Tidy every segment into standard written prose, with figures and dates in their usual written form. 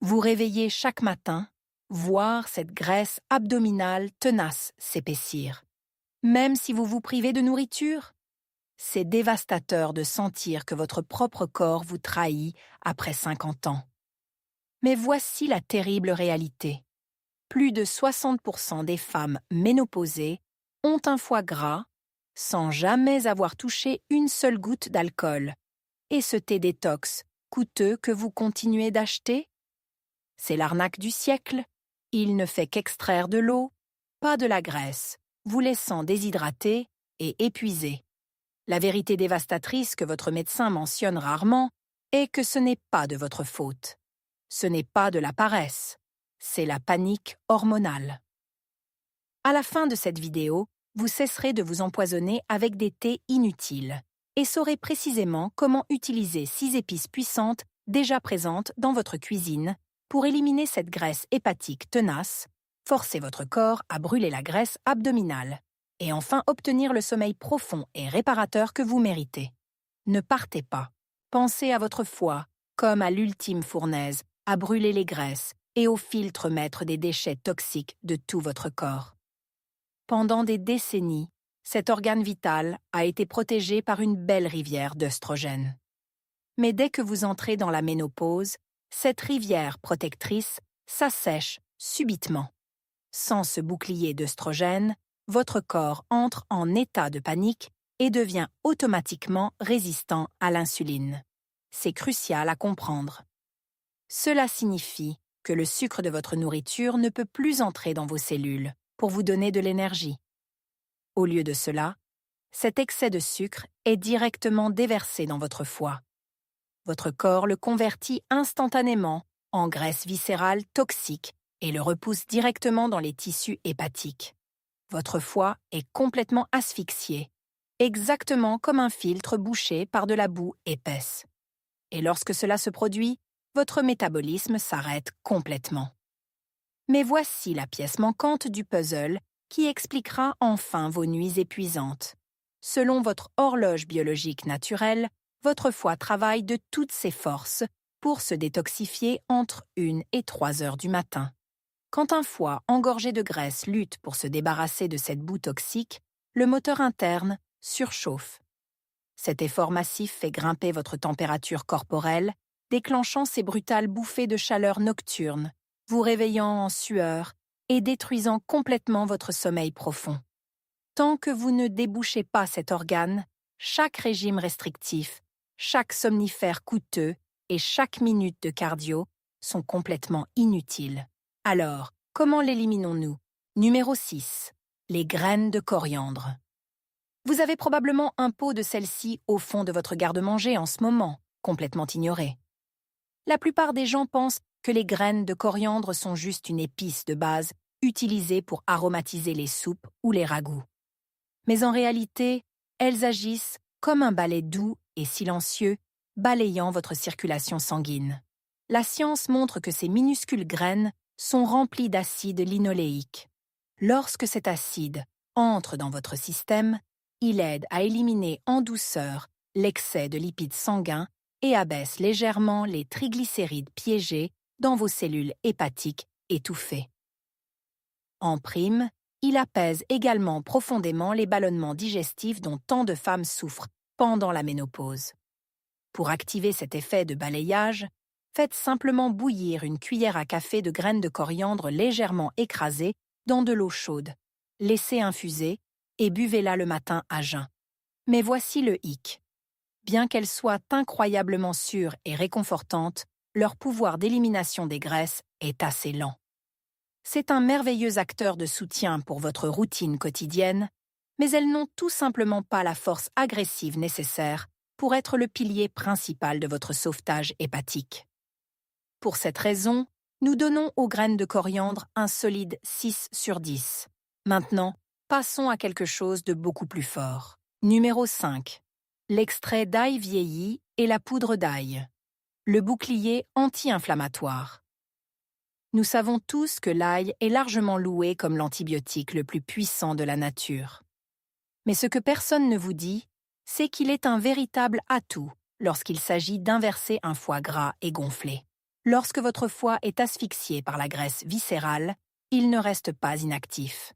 Vous réveillez chaque matin, voir cette graisse abdominale tenace s'épaissir. Même si vous vous privez de nourriture, c'est dévastateur de sentir que votre propre corps vous trahit après 50 ans. Mais voici la terrible réalité. Plus de 60% des femmes ménopausées ont un foie gras sans jamais avoir touché une seule goutte d'alcool. Et ce thé détox coûteux que vous continuez d'acheter? C'est l'arnaque du siècle. Il ne fait qu'extraire de l'eau, pas de la graisse, vous laissant déshydraté et épuisé. La vérité dévastatrice que votre médecin mentionne rarement est que ce n'est pas de votre faute. Ce n'est pas de la paresse, c'est la panique hormonale. À la fin de cette vidéo, vous cesserez de vous empoisonner avec des thés inutiles et saurez précisément comment utiliser 6 épices puissantes déjà présentes dans votre cuisine pour éliminer cette graisse hépatique tenace, forcer votre corps à brûler la graisse abdominale et enfin obtenir le sommeil profond et réparateur que vous méritez. Ne partez pas. Pensez à votre foie comme à l'ultime fournaise à brûler les graisses et au filtre maître des déchets toxiques de tout votre corps. Pendant des décennies, cet organe vital a été protégé par une belle rivière d'œstrogènes. Mais dès que vous entrez dans la ménopause, cette rivière protectrice s'assèche subitement. Sans ce bouclier d'œstrogènes, votre corps entre en état de panique et devient automatiquement résistant à l'insuline. C'est crucial à comprendre. Cela signifie que le sucre de votre nourriture ne peut plus entrer dans vos cellules pour vous donner de l'énergie. Au lieu de cela, cet excès de sucre est directement déversé dans votre foie. Votre corps le convertit instantanément en graisse viscérale toxique et le repousse directement dans les tissus hépatiques. Votre foie est complètement asphyxié, exactement comme un filtre bouché par de la boue épaisse. Et lorsque cela se produit, votre métabolisme s'arrête complètement. Mais voici la pièce manquante du puzzle qui expliquera enfin vos nuits épuisantes. Selon votre horloge biologique naturelle, votre foie travaille de toutes ses forces pour se détoxifier entre 1 et 3 heures du matin. Quand un foie engorgé de graisse lutte pour se débarrasser de cette boue toxique, le moteur interne surchauffe. Cet effort massif fait grimper votre température corporelle, déclenchant ces brutales bouffées de chaleur nocturne, vous réveillant en sueur et détruisant complètement votre sommeil profond. Tant que vous ne débouchez pas cet organe, chaque régime restrictif, chaque somnifère coûteux et chaque minute de cardio sont complètement inutiles. Alors, comment l'éliminons-nous? Numéro 6. Les graines de coriandre. Vous avez probablement un pot de celles-ci au fond de votre garde-manger en ce moment, complètement ignoré. La plupart des gens pensent que les graines de coriandre sont juste une épice de base utilisée pour aromatiser les soupes ou les ragoûts. Mais en réalité, elles agissent comme un balai doux et silencieux, balayant votre circulation sanguine. La science montre que ces minuscules graines sont remplies d'acide linoléique. Lorsque cet acide entre dans votre système, il aide à éliminer en douceur l'excès de lipides sanguins et abaisse légèrement les triglycérides piégés dans vos cellules hépatiques étouffées. En prime, il apaise également profondément les ballonnements digestifs dont tant de femmes souffrent pendant la ménopause. Pour activer cet effet de balayage, faites simplement bouillir une cuillère à café de graines de coriandre légèrement écrasées dans de l'eau chaude. Laissez infuser et buvez-la le matin à jeun. Mais voici le hic. Bien qu'elles soient incroyablement sûres et réconfortantes, leur pouvoir d'élimination des graisses est assez lent. C'est un merveilleux acteur de soutien pour votre routine quotidienne, mais elles n'ont tout simplement pas la force agressive nécessaire pour être le pilier principal de votre sauvetage hépatique. Pour cette raison, nous donnons aux graines de coriandre un solide 6 sur 10. Maintenant, passons à quelque chose de beaucoup plus fort. Numéro 5. L'extrait d'ail vieilli et la poudre d'ail. Le bouclier anti-inflammatoire. Nous savons tous que l'ail est largement loué comme l'antibiotique le plus puissant de la nature. Mais ce que personne ne vous dit, c'est qu'il est un véritable atout lorsqu'il s'agit d'inverser un foie gras et gonflé. Lorsque votre foie est asphyxié par la graisse viscérale, il ne reste pas inactif.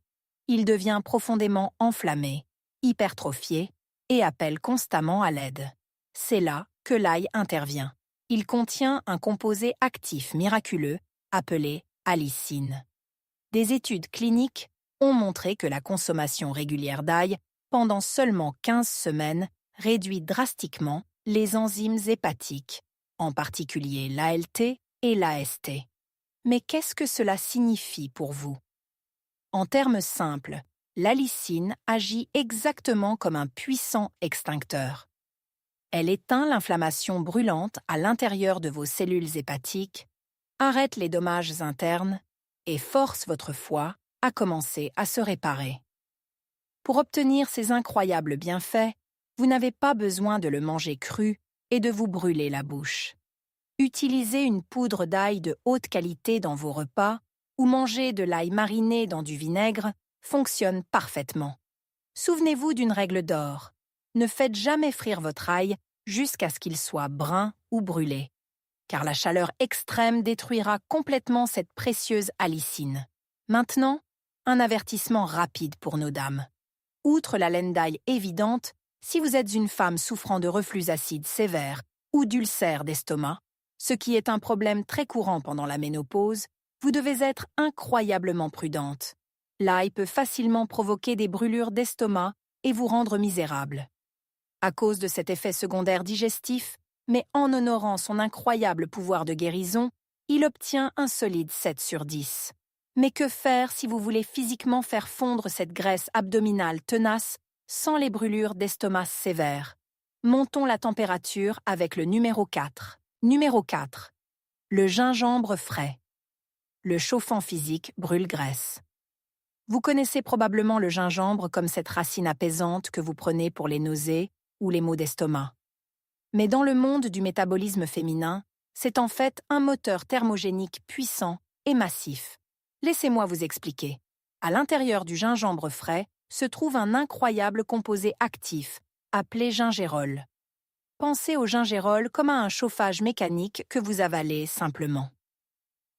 Il devient profondément enflammé, hypertrophié et appelle constamment à l'aide. C'est là que l'ail intervient. Il contient un composé actif miraculeux appelé allicine. Des études cliniques ont montré que la consommation régulière d'ail pendant seulement 15 semaines réduit drastiquement les enzymes hépatiques, en particulier l'ALT et l'AST. Mais qu'est-ce que cela signifie pour vous? En termes simples, l'allicine agit exactement comme un puissant extincteur. Elle éteint l'inflammation brûlante à l'intérieur de vos cellules hépatiques, arrête les dommages internes et force votre foie à commencer à se réparer. Pour obtenir ces incroyables bienfaits, vous n'avez pas besoin de le manger cru et de vous brûler la bouche. Utilisez une poudre d'ail de haute qualité dans vos repas ou manger de l'ail mariné dans du vinaigre fonctionne parfaitement. Souvenez-vous d'une règle d'or. Ne faites jamais frire votre ail jusqu'à ce qu'il soit brun ou brûlé, car la chaleur extrême détruira complètement cette précieuse allicine. Maintenant, un avertissement rapide pour nos dames. Outre la laine d'ail évidente, si vous êtes une femme souffrant de reflux acide sévère ou d'ulcères d'estomac, ce qui est un problème très courant pendant la ménopause, vous devez être incroyablement prudente. L'ail peut facilement provoquer des brûlures d'estomac et vous rendre misérable. À cause de cet effet secondaire digestif, mais en honorant son incroyable pouvoir de guérison, il obtient un solide 7 sur 10. Mais que faire si vous voulez physiquement faire fondre cette graisse abdominale tenace sans les brûlures d'estomac sévères? Montons la température avec le numéro 4. Numéro 4. Le gingembre frais. Le chauffant physique brûle graisse. Vous connaissez probablement le gingembre comme cette racine apaisante que vous prenez pour les nausées ou les maux d'estomac. Mais dans le monde du métabolisme féminin, c'est en fait un moteur thermogénique puissant et massif. Laissez-moi vous expliquer. À l'intérieur du gingembre frais se trouve un incroyable composé actif, appelé gingérol. Pensez au gingérol comme à un chauffage mécanique que vous avalez simplement.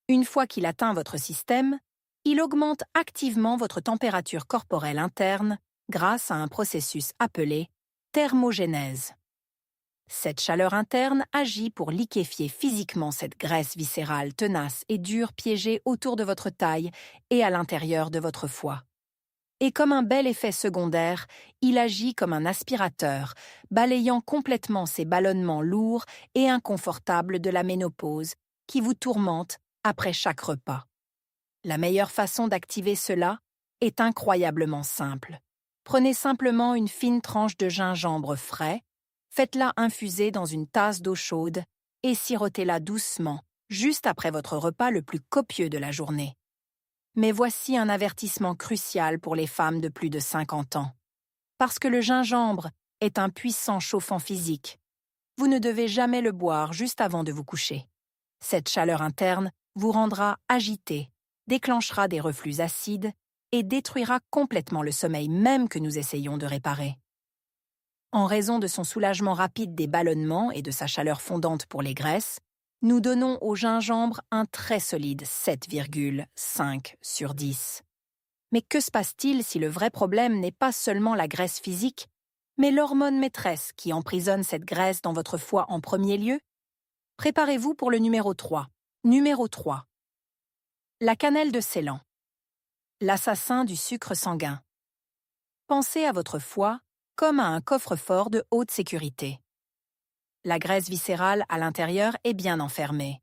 Une fois qu'il atteint votre système, il augmente activement votre température corporelle interne grâce à un processus appelé thermogénèse. Cette chaleur interne agit pour liquéfier physiquement cette graisse viscérale tenace et dure piégée autour de votre taille et à l'intérieur de votre foie. Et comme un bel effet secondaire, il agit comme un aspirateur, balayant complètement ces ballonnements lourds et inconfortables de la ménopause qui vous tourmentent après chaque repas. La meilleure façon d'activer cela est incroyablement simple. Prenez simplement une fine tranche de gingembre frais, faites-la infuser dans une tasse d'eau chaude et sirotez-la doucement, juste après votre repas le plus copieux de la journée. Mais voici un avertissement crucial pour les femmes de plus de 50 ans. Parce que le gingembre est un puissant chauffant physique, vous ne devez jamais le boire juste avant de vous coucher. Cette chaleur interne vous rendra agité, déclenchera des reflux acides et détruira complètement le sommeil même que nous essayons de réparer. En raison de son soulagement rapide des ballonnements et de sa chaleur fondante pour les graisses, nous donnons au gingembre un très solide 7,5 sur 10. Mais que se passe-t-il si le vrai problème n'est pas seulement la graisse physique, mais l'hormone maîtresse qui emprisonne cette graisse dans votre foie en premier lieu? Préparez-vous pour le numéro 3. Numéro 3. La cannelle de Ceylan. L'assassin du sucre sanguin. Pensez à votre foie comme à un coffre-fort de haute sécurité. La graisse viscérale à l'intérieur est bien enfermée,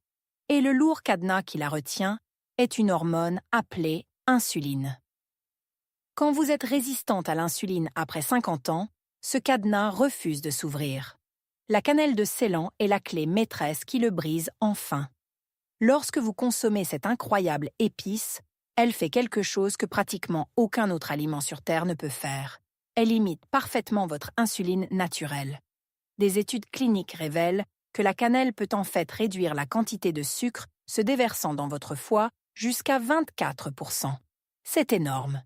et le lourd cadenas qui la retient est une hormone appelée insuline. Quand vous êtes résistante à l'insuline après 50 ans, ce cadenas refuse de s'ouvrir. La cannelle de Ceylan est la clé maîtresse qui le brise enfin. Lorsque vous consommez cette incroyable épice, elle fait quelque chose que pratiquement aucun autre aliment sur Terre ne peut faire. Elle imite parfaitement votre insuline naturelle. Des études cliniques révèlent que la cannelle peut en fait réduire la quantité de sucre se déversant dans votre foie jusqu'à 24%. C'est énorme.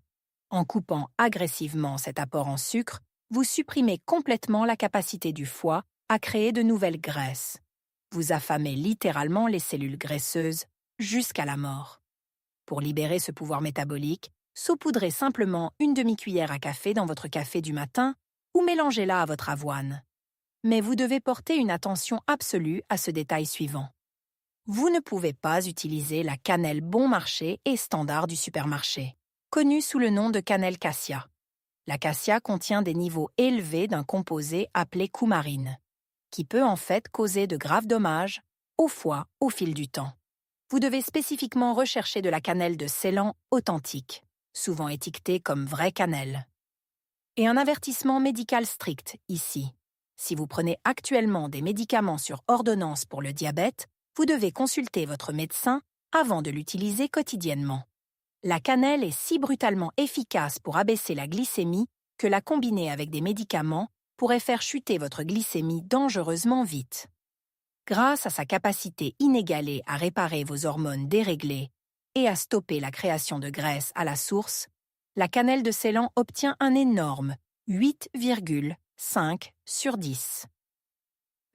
En coupant agressivement cet apport en sucre, vous supprimez complètement la capacité du foie à créer de nouvelles graisses. Vous affamez littéralement les cellules graisseuses jusqu'à la mort. Pour libérer ce pouvoir métabolique, saupoudrez simplement une demi-cuillère à café dans votre café du matin ou mélangez-la à votre avoine. Mais vous devez porter une attention absolue à ce détail suivant. Vous ne pouvez pas utiliser la cannelle bon marché et standard du supermarché, connue sous le nom de cannelle cassia. La cassia contient des niveaux élevés d'un composé appelé coumarine, qui peut en fait causer de graves dommages au foie au fil du temps. Vous devez spécifiquement rechercher de la cannelle de Ceylan authentique, souvent étiquetée comme vraie cannelle. Et un avertissement médical strict ici. Si vous prenez actuellement des médicaments sur ordonnance pour le diabète, vous devez consulter votre médecin avant de l'utiliser quotidiennement. La cannelle est si brutalement efficace pour abaisser la glycémie que la combiner avec des médicaments pourrait faire chuter votre glycémie dangereusement vite. Grâce à sa capacité inégalée à réparer vos hormones déréglées et à stopper la création de graisse à la source, la cannelle de Ceylan obtient un énorme 8,5 sur 10.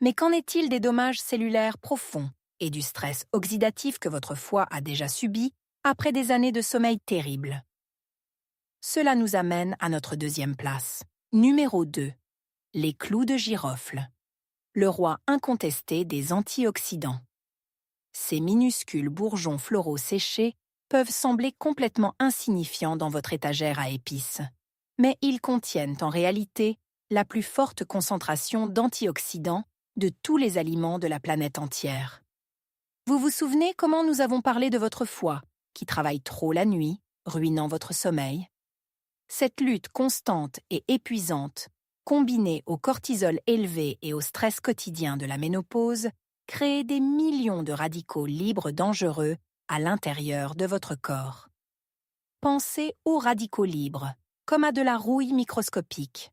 Mais qu'en est-il des dommages cellulaires profonds et du stress oxydatif que votre foie a déjà subi après des années de sommeil terrible? Cela nous amène à notre deuxième place. Numéro 2. Les clous de girofle. Le roi incontesté des antioxydants. Ces minuscules bourgeons floraux séchés peuvent sembler complètement insignifiants dans votre étagère à épices, mais ils contiennent en réalité la plus forte concentration d'antioxydants de tous les aliments de la planète entière. Vous vous souvenez comment nous avons parlé de votre foie, qui travaille trop la nuit, ruinant votre sommeil? Cette lutte constante et épuisante, combinée au cortisol élevé et au stress quotidien de la ménopause, crée des millions de radicaux libres dangereux à l'intérieur de votre corps. Pensez aux radicaux libres, comme à de la rouille microscopique.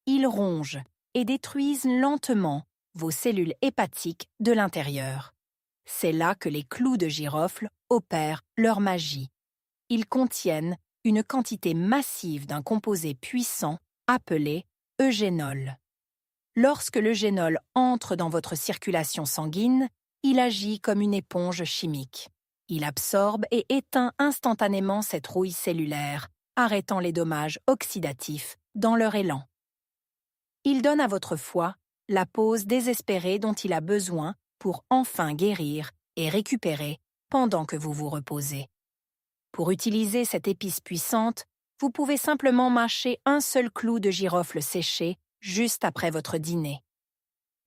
Ils rongent et détruisent lentement vos cellules hépatiques de l'intérieur. C'est là que les clous de girofle opèrent leur magie. Ils contiennent une quantité massive d'un composé puissant appelé eugénol. Lorsque l'eugénol entre dans votre circulation sanguine, il agit comme une éponge chimique. Il absorbe et éteint instantanément cette rouille cellulaire, arrêtant les dommages oxydatifs dans leur élan. Il donne à votre foie la pause désespérée dont il a besoin pour enfin guérir et récupérer pendant que vous vous reposez. Pour utiliser cette épice puissante, vous pouvez simplement mâcher un seul clou de girofle séché juste après votre dîner.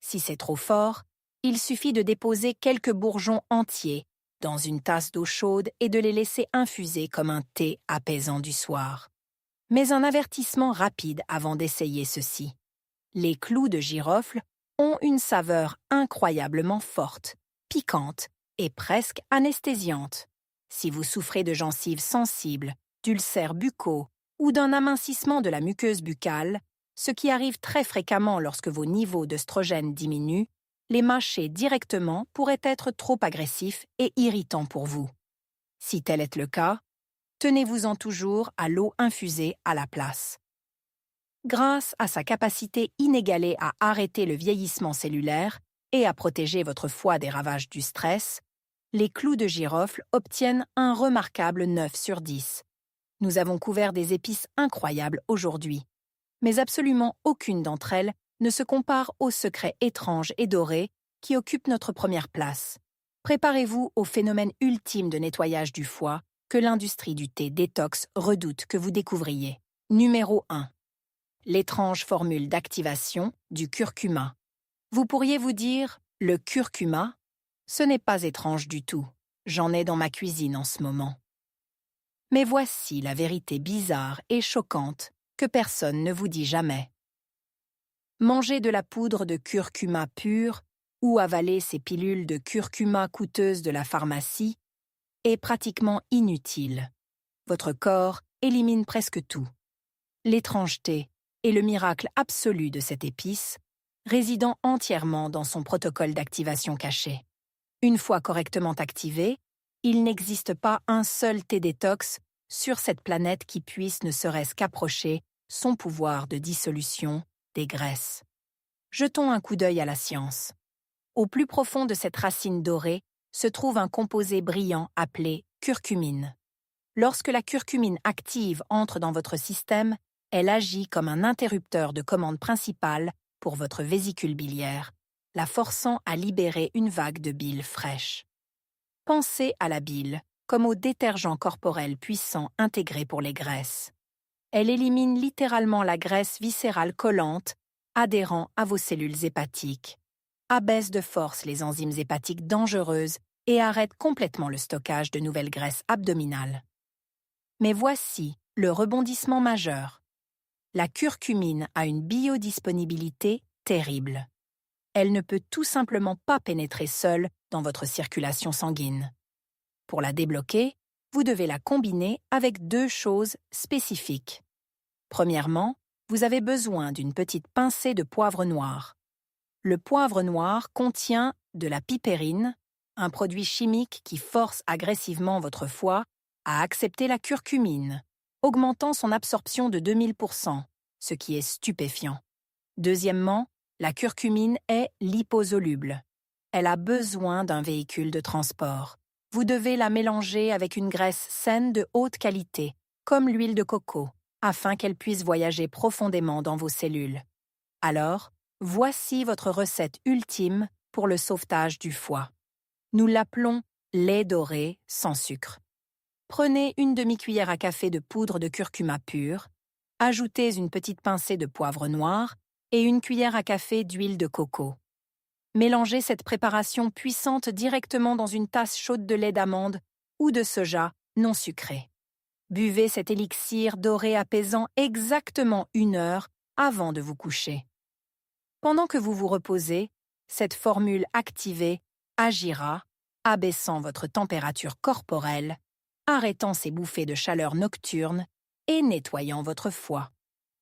Si c'est trop fort, il suffit de déposer quelques bourgeons entiers dans une tasse d'eau chaude et de les laisser infuser comme un thé apaisant du soir. Mais un avertissement rapide avant d'essayer ceci. Les clous de girofle ont une saveur incroyablement forte, piquante et presque anesthésiante. Si vous souffrez de gencives sensibles, d'ulcères buccaux ou d'un amincissement de la muqueuse buccale, ce qui arrive très fréquemment lorsque vos niveaux d'œstrogène diminuent, les mâcher directement pourrait être trop agressif et irritant pour vous. Si tel est le cas, tenez-vous-en toujours à l'eau infusée à la place. Grâce à sa capacité inégalée à arrêter le vieillissement cellulaire et à protéger votre foie des ravages du stress, les clous de girofle obtiennent un remarquable 9 sur 10. Nous avons couvert des épices incroyables aujourd'hui, mais absolument aucune d'entre elles ne se compare aux secrets étranges et dorés qui occupent notre première place. Préparez-vous au phénomène ultime de nettoyage du foie que l'industrie du thé détox redoute que vous découvriez. Numéro 1. L'étrange formule d'activation du curcuma. Vous pourriez vous dire, le curcuma? Ce n'est pas étrange du tout. J'en ai dans ma cuisine en ce moment. Mais voici la vérité bizarre et choquante que personne ne vous dit jamais. Manger de la poudre de curcuma pure ou avaler ces pilules de curcuma coûteuses de la pharmacie est pratiquement inutile. Votre corps élimine presque tout. L'étrangeté et le miracle absolu de cette épice, résidant entièrement dans son protocole d'activation caché. Une fois correctement activé, il n'existe pas un seul thé détox sur cette planète qui puisse ne serait-ce qu'approcher son pouvoir de dissolution des graisses. Jetons un coup d'œil à la science. Au plus profond de cette racine dorée se trouve un composé brillant appelé curcumine. Lorsque la curcumine active entre dans votre système, elle agit comme un interrupteur de commande principale pour votre vésicule biliaire, la forçant à libérer une vague de bile fraîche. Pensez à la bile comme au détergent corporel puissant intégré pour les graisses. Elle élimine littéralement la graisse viscérale collante, adhérant à vos cellules hépatiques, abaisse de force les enzymes hépatiques dangereuses et arrête complètement le stockage de nouvelles graisses abdominales. Mais voici le rebondissement majeur. La curcumine a une biodisponibilité terrible. Elle ne peut tout simplement pas pénétrer seule dans votre circulation sanguine. Pour la débloquer, vous devez la combiner avec 2 choses spécifiques. Premièrement, vous avez besoin d'une petite pincée de poivre noir. Le poivre noir contient de la pipérine, un produit chimique qui force agressivement votre foie à accepter la curcumine, augmentant son absorption de 2000%, ce qui est stupéfiant. Deuxièmement, la curcumine est liposoluble. Elle a besoin d'un véhicule de transport. Vous devez la mélanger avec une graisse saine de haute qualité, comme l'huile de coco, afin qu'elle puisse voyager profondément dans vos cellules. Alors, voici votre recette ultime pour le sauvetage du foie. Nous l'appelons lait doré sans sucre. Prenez une demi-cuillère à café de poudre de curcuma pure, ajoutez une petite pincée de poivre noir et une cuillère à café d'huile de coco. Mélangez cette préparation puissante directement dans une tasse chaude de lait d'amande ou de soja non sucré. Buvez cet élixir doré apaisant exactement 1 heure avant de vous coucher. Pendant que vous vous reposez, cette formule activée agira, abaissant votre température corporelle, arrêtant ces bouffées de chaleur nocturne et nettoyant votre foie.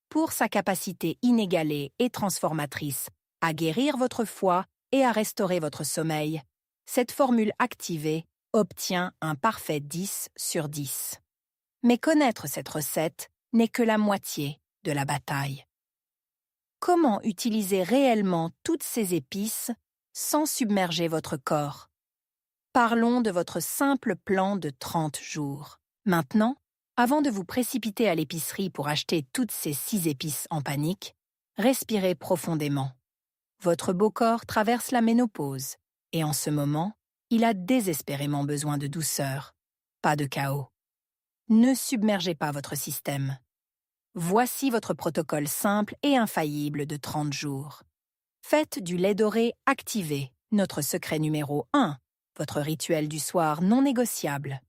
Pour sa capacité inégalée et transformatrice à guérir votre foie et à restaurer votre sommeil, cette formule activée obtient un parfait 10 sur 10. Mais connaître cette recette n'est que la moitié de la bataille. Comment utiliser réellement toutes ces épices sans submerger votre corps? Parlons de votre simple plan de 30 jours. Maintenant, avant de vous précipiter à l'épicerie pour acheter toutes ces 6 épices en panique, respirez profondément. Votre beau corps traverse la ménopause et en ce moment, il a désespérément besoin de douceur, pas de chaos. Ne submergez pas votre système. Voici votre protocole simple et infaillible de 30 jours. Faites du lait doré activé, notre secret numéro 1, votre rituel du soir non négociable.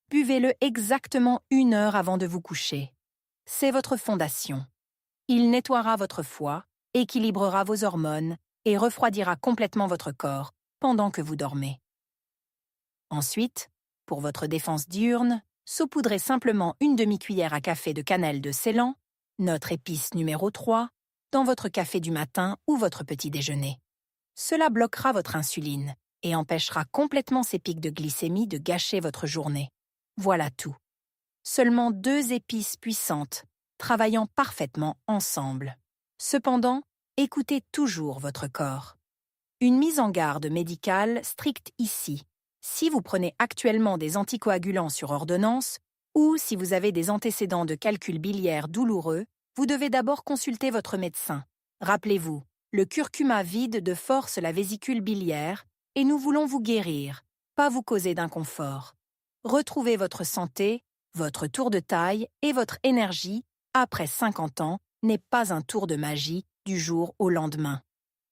Buvez-le exactement 1 heure avant de vous coucher. C'est votre fondation. Il nettoiera votre foie, équilibrera vos hormones et refroidira complètement votre corps pendant que vous dormez. Ensuite, pour votre défense diurne, saupoudrez simplement une demi-cuillère à café de cannelle de Ceylan, notre épice numéro 3, dans votre café du matin ou votre petit déjeuner. Cela bloquera votre insuline et empêchera complètement ces pics de glycémie de gâcher votre journée. Voilà tout. Seulement 2 épices puissantes, travaillant parfaitement ensemble. Cependant, écoutez toujours votre corps. Une mise en garde médicale stricte ici. Si vous prenez actuellement des anticoagulants sur ordonnance ou si vous avez des antécédents de calcul biliaire douloureux, vous devez d'abord consulter votre médecin. Rappelez-vous, le curcuma vide de force la vésicule biliaire et nous voulons vous guérir, pas vous causer d'inconfort. Retrouvez votre santé, votre tour de taille et votre énergie après 50 ans n'est pas un tour de magie du jour au lendemain.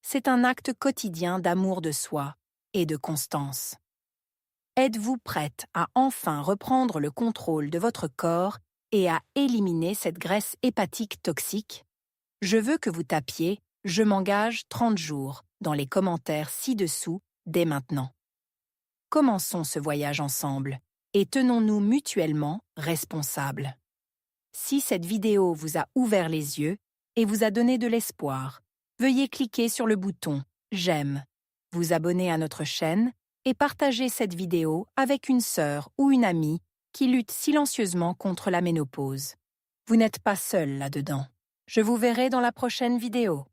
C'est un acte quotidien d'amour de soi et de constance. Êtes-vous prête à enfin reprendre le contrôle de votre corps et à éliminer cette graisse hépatique toxique? Je veux que vous tapiez « Je m'engage 30 jours » dans les commentaires ci-dessous dès maintenant. Commençons ce voyage ensemble et tenons-nous mutuellement responsables. Si cette vidéo vous a ouvert les yeux et vous a donné de l'espoir, veuillez cliquer sur le bouton « J'aime », vous abonner à notre chaîne et partager cette vidéo avec une sœur ou une amie qui lutte silencieusement contre la ménopause. Vous n'êtes pas seul là-dedans. Je vous verrai dans la prochaine vidéo.